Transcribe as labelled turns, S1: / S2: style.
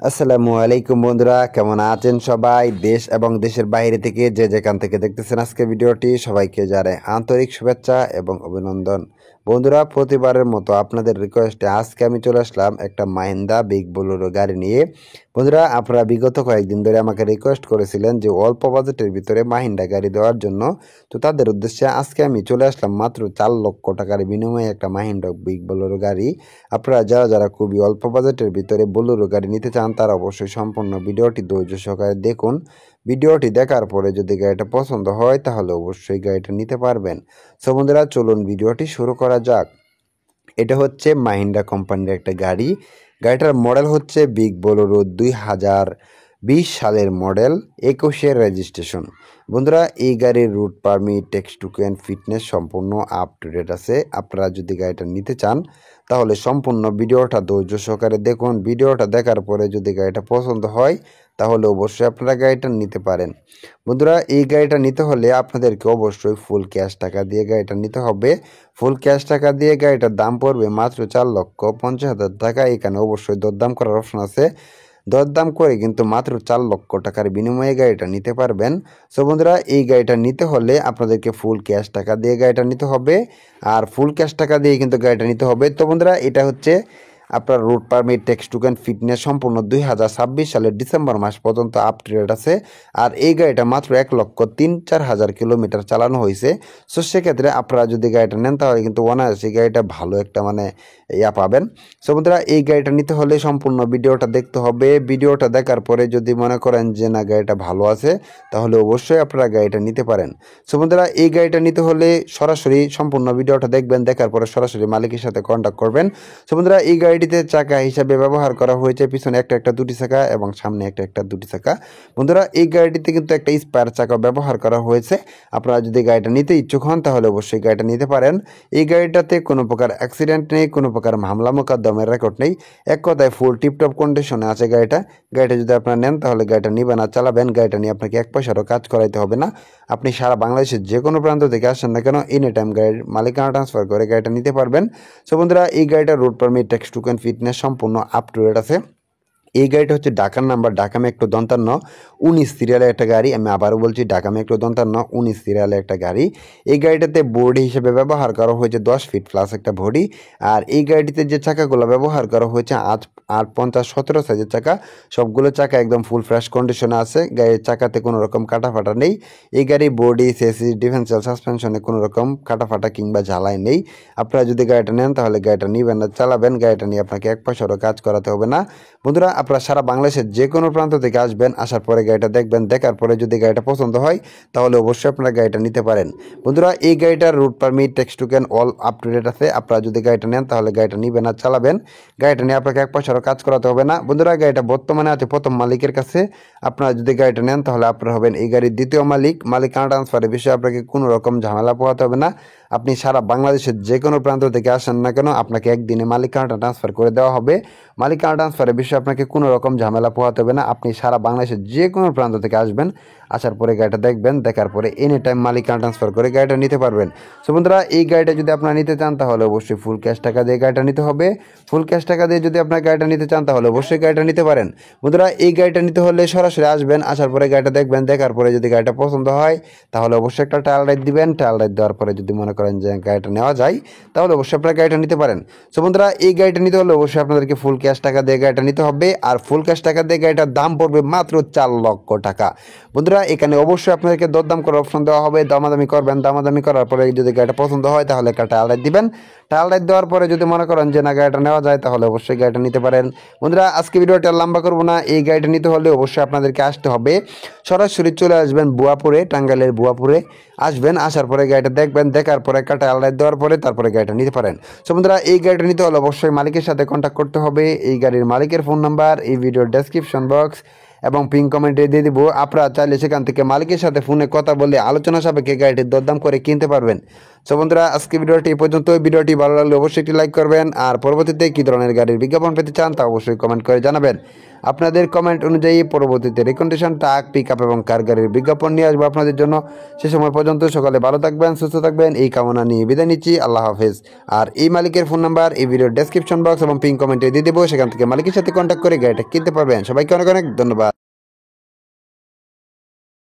S1: আসসালামু আলাইকুম বন্ধুরা, কেমন আছেন সবাই? দেশ এবং দেশের বাইরে থেকে যে যেখান থেকে দেখতেছেন আজকে ভিডিওটি, সবাইকে জানাই আন্তরিক শুভেচ্ছা এবং অভিনন্দন। বন্ধুরা, প্রতিবারের মতো আপনাদের রিকোয়েস্টে আজকে আমি চলে আসলাম একটা মাহিন্দ্রা বিগ বোলেরো গাড়ি নিয়ে। বন্ধুরা, আপনারা বিগত কয়েকদিন ধরে আমাকে রিকোয়েস্ট করেছিলেন যে অল্প বাজেটের ভিতরে মাহিন্দ্রা গাড়ি দেওয়ার জন্য। তো তাদের উদ্দেশ্যে আজকে আমি চলে আসলাম মাত্র 4 লক্ষ টাকার বিনিময়ে একটা মাহিন্দ্রা বিগ বোলেরো গাড়ি। আপনারা যারা যারা খুবই অল্প বাজেটের ভিতরে বোলেরো গাড়ি নিতে চান তারা অবশ্যই সম্পূর্ণ ভিডিওটি ধৈর্য সহকারে দেখুন। ভিডিওটি দেখার পরে যদি গাড়িটা পছন্দ হয় তাহলে অবশ্যই গাড়িটা নিতে পারবেন। সো বন্ধুরা, চলুন ভিডিওটি শুরু করা যাক। এটা হচ্ছে মাহিন্দ্রা কোম্পানির একটা গাড়ি। গাড়িটার মডেল হচ্ছে বিগ বোলেরো 2020 সালের মডেল, 21-এর রেজিস্ট্রেশন। বন্ধুরা, এই গাড়ির root permit, tax token, fitness সম্পূর্ণ আপ টু ডেট আছে। আপনারা যদি গাড়িটা নিতে চান তাহলে সম্পূর্ণ ভিডিওটা ধৈর্য সহকারে দেখুন। ভিডিওটা দেখার পরে যদি গাড়িটা পছন্দ হয় তাহলে অবশ্যই আপনারা গাড়িটা নিতে পারেন। বন্ধুরা, এই গাড়িটা নিতে হলে আপনাদেরকে অবশ্যই ফুল ক্যাশ টাকা দিয়ে গাড়িটা নিতে হবে। ফুল ক্যাশ টাকা দিয়ে গাড়িটার দাম পড়বে মাত্র 4,50,000 টাকা। এখানে অবশ্যই দরদাম করার অপশন আছে। দরদাম করে কিন্তু মাত্র 4 লক্ষ টাকার বিনিময়ে গাড়িটা নিতে পারবেন। সো বন্ধুরা, এই গাড়িটা নিতে হলে আপনাদেরকে ফুল ক্যাশ টাকা দিয়ে গাড়িটা নিতে হবে। আর ফুল ক্যাশ টাকা দিয়ে কিন্তু গাড়িটা নিতে হবে। তো বন্ধুরা, এটা হচ্ছে আপনার root permit, tax token, fitness সম্পূর্ণ 2026 সালের ডিসেম্বর মাস পর্যন্ত আপ টু ডেট আছে। আর এই গাড়িটা মাত্র 1,03,4,000 কিলোমিটার চালানো হয়েছে। সো সেক্ষেত্রে আপনারা যদি গাড়িটা নেন তাহলে কিন্তু অনায়াসে গাড়িটা ভালো একটা পাবেন। সো বন্ধুরা, এই গাড়িটা নিতে হলে সম্পূর্ণ ভিডিওটা দেখতে হবে। ভিডিওটা দেখার পরে যদি মনে করেন যে না গাড়িটা ভালো আছে তাহলে অবশ্যই আপনারা গাড়িটা নিতে পারেন। সো বন্ধুরা, এই গাড়িটা নিতে হলে সরাসরি সম্পূর্ণ ভিডিওটা দেখবেন, দেখার পরে সরাসরি মালিকের সাথে কন্ট্যাক্ট করবেন। সো বন্ধুরা, এই গাড়িটিতে চাকা হিসাবে ব্যবহার করা হয়েছে পিছনে একটা একটা দুটি চাকা এবং সামনে একটা একটা দুটি চাকা। বন্ধুরা, এই গাড়িটিতে কিন্তু একটা স্পায়ার চাকা ব্যবহার করা হয়েছে। আপনারা যদি গাড়িটা নিতে ইচ্ছুক হন তাহলে অবশ্যই গাড়িটা নিতে পারেন। এই গাড়িটাতে কোনো প্রকার অ্যাক্সিডেন্ট নেই, কোনো প্রকার মামলা মোকদ্দমের রেকর্ড নেই। এক কথায় ফুল টিপটপ কন্ডিশনে আছে গাড়িটা। গাড়িটা যদি আপনারা নেন তাহলে গাড়িটা নিবেন আর চালাবেন। গাড়িটা নিয়ে আপনাকে এক পয়সারও কাজ করাইতে হবে না। আপনি সারা বাংলাদেশের যে কোনো প্রান্ত থেকে আসেন না কেন এনি টাইম গাড়ির মালিকানা ট্রান্সফার করে গাড়িটা নিতে পারবেন। সো বন্ধুরা, এই গাড়িটার route permit, tax token, fitness সম্পূর্ণ আপ টু ডেট আছে। এই গাড়িটা হচ্ছে ঢাকার নাম্বার, ঢাকা মেট্রো 19 সিরিয়ালের একটা গাড়ি। আমি আবারও বলছি, ঢাকা মেট্রো 19 সিরিয়ালের একটা গাড়ি। এই গাড়িটাতে বডি হিসেবে ব্যবহার করা হয়েছে 10 ফিট প্লাস একটা বডি। আর এই গাড়িটিতে যে চাকাগুলো ব্যবহার করা হয়েছে 850-17 সাইজের চাকা। সবগুলো চাকা একদম ফুল ফ্রেশ কন্ডিশনে আছে। গাড়ির চাকাতে কোনো রকম কাটাফাটা নেই। এই গাড়ির বডি, চেসিস, ডিফারেন্সিয়াল সাসপেনশনে কোনো রকম কাটাফাটা কিংবা ঝালাই নেই। আপনারা যদি গাড়িটা নেন তাহলে গাড়িটা নিবেন না, চালাবেন। গাড়িটা নিয়ে আপনাকে এক পয়সারও কাজ করাতে হবে না। বন্ধুরা, আপনারা সারা বাংলাদেশের যে কোনো প্রান্ত থেকে আসবেন, আসার পরে গাড়িটা দেখবেন, দেখার পরে যদি গাড়িটা পছন্দ হয় তাহলে অবশ্যই আপনারা গাড়িটা নিতে পারেন। বন্ধুরা, এই গাড়িটার route permit, tax token all up to date আছে। আপনারা যদি গাড়িটা নেন তাহলে গাড়িটা নিবেন আর চালাবেন। গাড়িটা নিয়ে আপনাকে এক পয়সারও কাজ করাতে হবে না। বন্ধুরা, গাড়িটা বর্তমানে আছে প্রথম মালিকের কাছে। আপনারা যদি গাড়িটা নেন তাহলে আপনারা হবেন এই গাড়ির দ্বিতীয় মালিক। মালিকানা ট্রান্সফারের বিষয়ে আপনাকে কোনো রকম ঝামেলা পোহাতে হবে না। আপনি সারা বাংলাদেশের যে কোনো প্রান্ত থেকে আসেন না কেন আপনাকে একদিনে মালিকানাটা ট্রান্সফার করে দেওয়া হবে। মালিকানা ট্রান্সফারের বিষয়ে আপনাকে কোনো রকম ঝামেলা পোহাতে হবে না। আপনি সারা বাংলাদেশের যে কোনো প্রান্ত থেকে আসবেন, আসার পরে গাড়িটা দেখবেন, দেখার পরে এনি টাইম মালিকানা ট্রান্সফার করে গাড়িটা নিতে পারবেন। সো বন্ধুরা, এই গাড়িটা যদি আপনারা নিতে চান তাহলে অবশ্যই ফুল ক্যাশ টাকা দিয়ে গাড়িটা নিতে হবে। ফুল ক্যাশ টাকা দিয়ে যদি আপনার গাড়িটা নিতে চান তাহলে অবশ্যই গাড়িটা নিতে পারেন। বন্ধুরা, এই গাড়িটা নিতে হলে সরাসরি আসবেন, আসার পরে গাড়িটা দেখবেন, দেখার পরে যদি গাড়িটা পছন্দ হয় তাহলে অবশ্যই একটা ট্রায়াল রাইড দিবেন। ট্রায়াল রাইড দেওয়ার পরে যদি মনে করেন যে গাড়িটা নেওয়া যায় তাহলে অবশ্যই আপনারা গাড়িটা নিতে পারেন। সো বন্ধুরা, এই গাড়িটা নিতে হলে অবশ্যই আপনাদেরকে ফুল ক্যাশ টাকা দিয়ে গাড়িটা নিতে হবে। আর ফুল ক্যাশ টাকা দিয়ে গাড়িটার দাম পড়বে মাত্র 4 লক্ষ টাকা। বন্ধুরা, এখানে অবশ্যই আপনাদেরকে দরদাম করার অপশন দেওয়া হবে। দামাদামি করবেন, দামাদামি করার পরে যদি গাড়িটা পছন্দ হয় তাহলে একটা ট্রায়াল রাইড দিবেন। ট্রায়াল রাইড দেওয়ার পরে যদি মনে করেন যে না গাড়িটা নেওয়া যায় তাহলে অবশ্যই গাড়িটা নিতে পারেন। বন্ধুরা, আজকে ভিডিওটা লম্বা করবো না। এই গাড়িটা নিতে হলে অবশ্যই আপনাদেরকে আসতে হবে, সরাসরি চলে আসবেন বুয়াপুরে, টাঙ্গাইলের বুয়াপুরে আসবেন। আসার পরে গাড়িটা দেখবেন, দেখার পরে একটা ট্রায়াল রাইড দেওয়ার পরে তারপরে গাড়িটা নিতে পারেন। সো বন্ধুরা, এই গাড়িটা নিতে হলে অবশ্যই মালিকের সাথে কন্ট্যাক্ট করতে হবে। এই গাড়ির মালিকের ফোন নাম্বার এই ভিডিওর ডেসক্রিপশন বক্স এবং পিন কমেন্টে দিয়ে দিব। আপনারা চাইলে সেখান থেকে মালিকের সাথে ফোনে কথা বলে আলোচনা সাপেক্ষে গাড়িটির দরদাম করে কিনতে পারবেন। সো বন্ধুরা, আজকে ভিডিওটি এই পর্যন্ত। ভিডিওটি ভালো লাগলে অবশ্যই একটি লাইক করবেন। আর পরবর্তীতে কী ধরনের গাড়ির বিজ্ঞাপন পেতে চান তা অবশ্যই কমেন্ট করে জানাবেন। আপনাদের কমেন্ট অনুযায়ী পরবর্তীতে রিকন্ডিশন ট্রাক পিক আপ এবং কার গাড়ির বিজ্ঞাপন নিয়ে আসবো আপনাদের জন্য। সে সময় পর্যন্ত সকালে ভালো থাকবেন, সুস্থ থাকবেন, এই কামনা নিয়ে বিদায় নিচ্ছি। আল্লাহ হাফেজ। আর এই মালিকের ফোন নাম্বার এই ভিডিওর ডেসক্রিপশন বক্স এবং পিন কমেন্টে দিয়ে দেবো, সেখান থেকে মালিকের সাথে কন্ট্যাক্ট করে গাড়িটা কিনতে পারবেন। সবাইকে অনেক অনেক ধন্যবাদ।